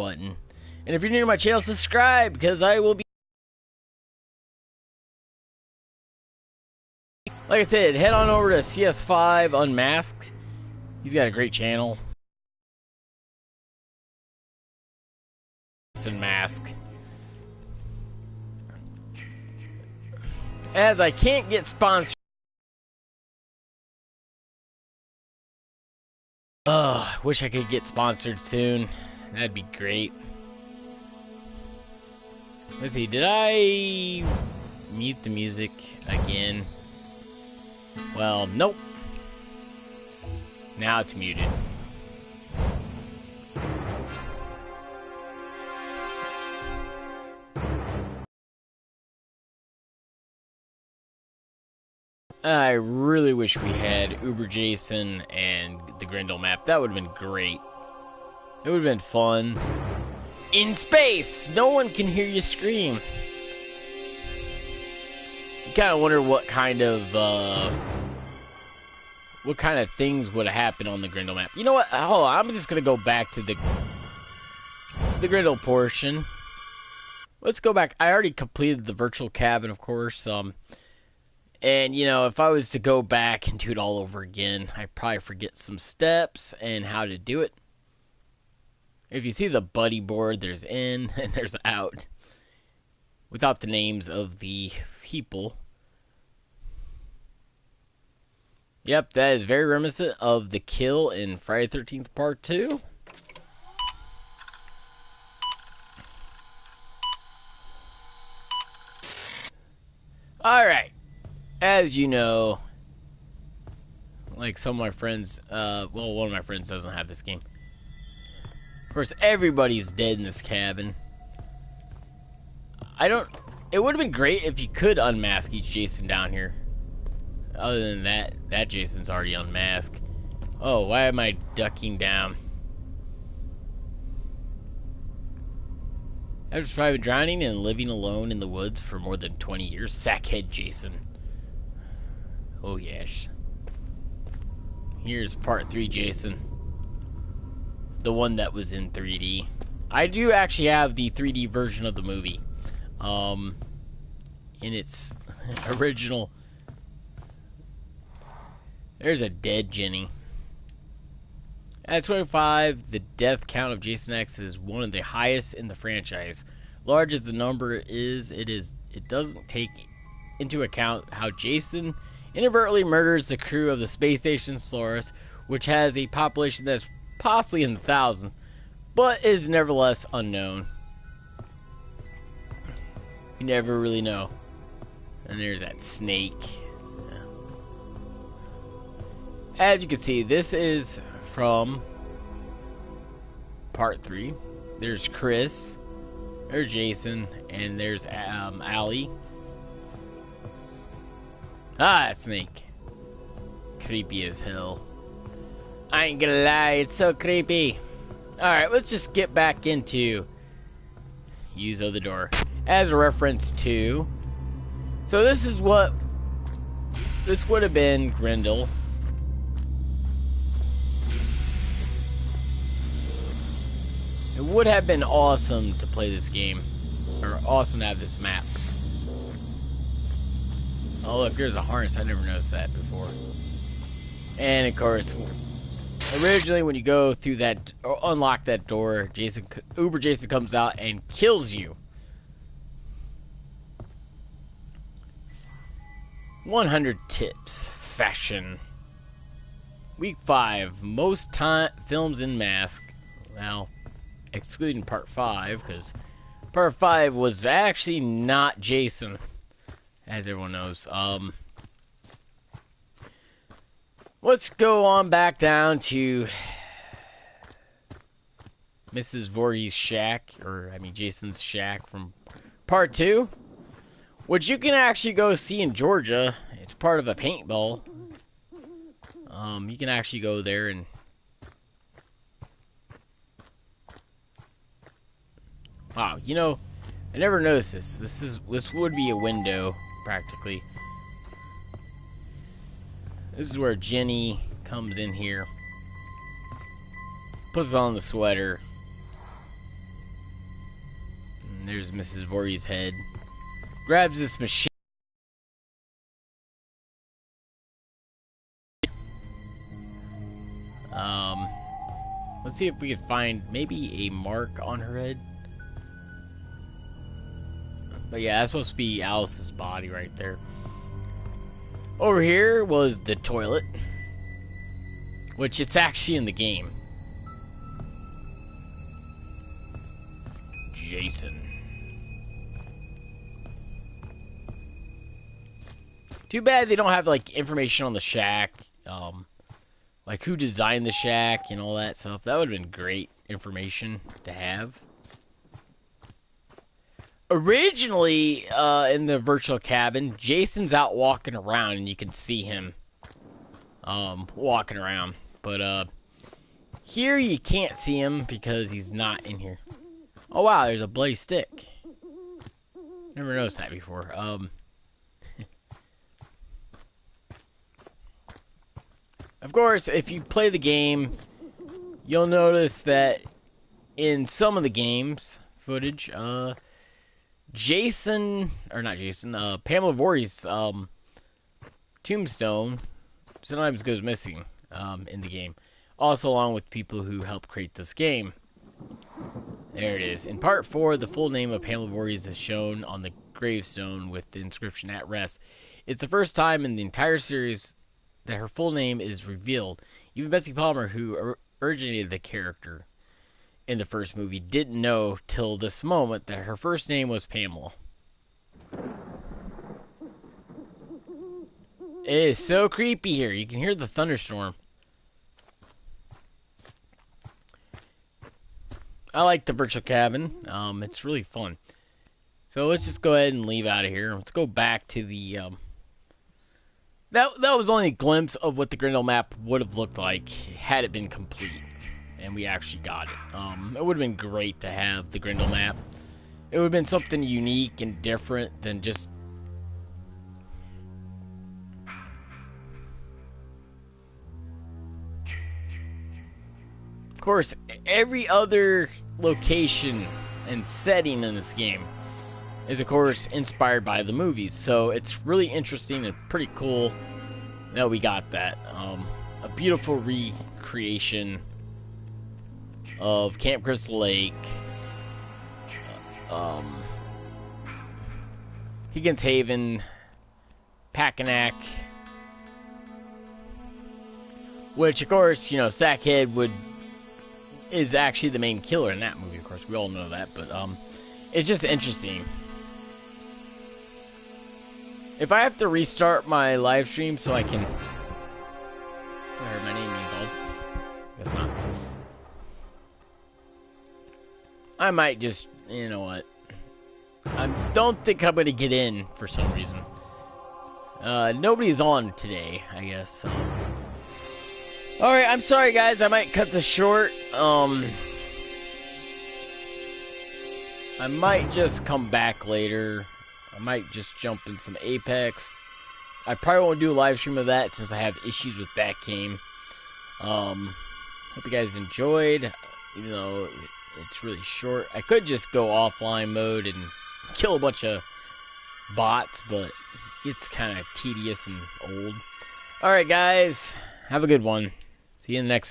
button. And if you're new to my channel, subscribe, because I will be... Like I said, head on over to CS5 Unmasked. He's got a great channel. Mask. As I can't get sponsored. Wish I could get sponsored soon. That'd be great. Let's see, did I mute the music again? Well, nope. Now it's muted. I really wish we had Uber Jason and the Grendel map. That would have been great. It would have been fun. In space! No one can hear you scream. You kind of wonder what kind of things would have happened on the Grendel map. You know what? Hold on. I'm just going to go back to the Grendel portion. Let's go back. I already completed the virtual cabin, of course. And, you know, if I was to go back and do it all over again, I'd probably forget some steps and how to do it. If you see the buddy board, there's in and there's out. Without the names of the people. Yep, that is very reminiscent of the kill in Friday the 13th Part 2. Alright. As you know, like some of my friends, well, one of my friends doesn't have this game. Of course, everybody's dead in this cabin. It would have been great if you could unmask each Jason down here. Other than that Jason's already unmasked. Oh, why am I ducking down? After surviving drowning and living alone in the woods for more than 20 years, Sackhead Jason. Oh yes. Here's part 3 Jason. The one that was in 3D. I do actually have the 3D version of the movie. In its original. There's a dead Jenny. At 25, the death count of Jason X is one of the highest in the franchise. Large as the number is, it doesn't take into account how Jason inadvertently murders the crew of the space station Solaris, which has a population that's possibly in the thousands, but is nevertheless unknown. You never really know. And there's that snake. As you can see, this is from part 3. There's Chris, there's Jason, and there's Allie. Ah, that snake. Creepy as hell. I ain't gonna lie, it's so creepy. Alright, let's just get back into use of the door. As a reference to... So this is what... This would have been Grendel. It would have been awesome to play this game. Or awesome to have this map. Oh look, there's a harness. I never noticed that before. And of course, originally when you go through that, or unlock that door, Uber Jason comes out and kills you. 100 tips. Fashion. Week 5. Most films in mask. Well, excluding part 5, because part 5 was actually not Jason. As everyone knows. Let's go on back down to Mrs. Voorhees' shack, or I mean Jason's shack from part 2, which you can actually go see in Georgia. It's part of a paintball. You can actually go there and wow, you know, I never noticed this. This would be a window practically. This is where Jenny comes in here, puts on the sweater, Mrs. Voorhees' head. Grabs this machine. Let's see if we can find maybe a mark on her head. But yeah, that's supposed to be Alice's body right there. Over here was the toilet, which it's actually in the game. Jason. Too bad they don't have like information on the shack. Like who designed the shack and all that stuff. That would have been great information to have. Originally, in the virtual cabin, Jason's out walking around and you can see him walking around. But here you can't see him because he's not in here. Oh wow, there's a bloody stick. Never noticed that before. Of course, if you play the game, you'll notice that in some of the game's footage, Pamela Voorhees' tombstone sometimes goes missing in the game. Also along with people who helped create this game. There it is. In part 4, the full name of Pamela Voorhees is shown on the gravestone with the inscription "At Rest." It's the first time in the entire series that her full name is revealed. Even Betsy Palmer, who originated the character in the first movie, didn't know till this moment that her first name was Pamela. It is so creepy here. You can hear the thunderstorm. I like the virtual cabin. It's really fun. So let's just go ahead and leave out of here. Let's go back to the... That was only a glimpse of what the Grindel map would have looked like had it been complete. And we actually got it. It would have been great to have the Grindel map. It would have been something unique and different than just... Of course, every other location and setting in this game is, of course, inspired by the movies. So it's really interesting and pretty cool that we got that. A beautiful recreation of Camp Crystal Lake, Higgins Haven, Packanack, which, of course, you know, Sackhead is actually the main killer in that movie. Of course, we all know that, but it's just interesting. If I have to restart my live stream so I can... I heard my name being called. Guess not. I might just... You know what? I don't think I'm going to get in for some reason. Nobody's on today, I guess. So. Alright, I'm sorry guys, I might cut this short. I might just come back later. I might just jump in some Apex. I probably won't do a live stream of that since I have issues with that game. Hope you guys enjoyed, even though it's really short. I could just go offline mode and kill a bunch of bots, but it's kind of tedious and old. Alright guys, have a good one. See you in the next video.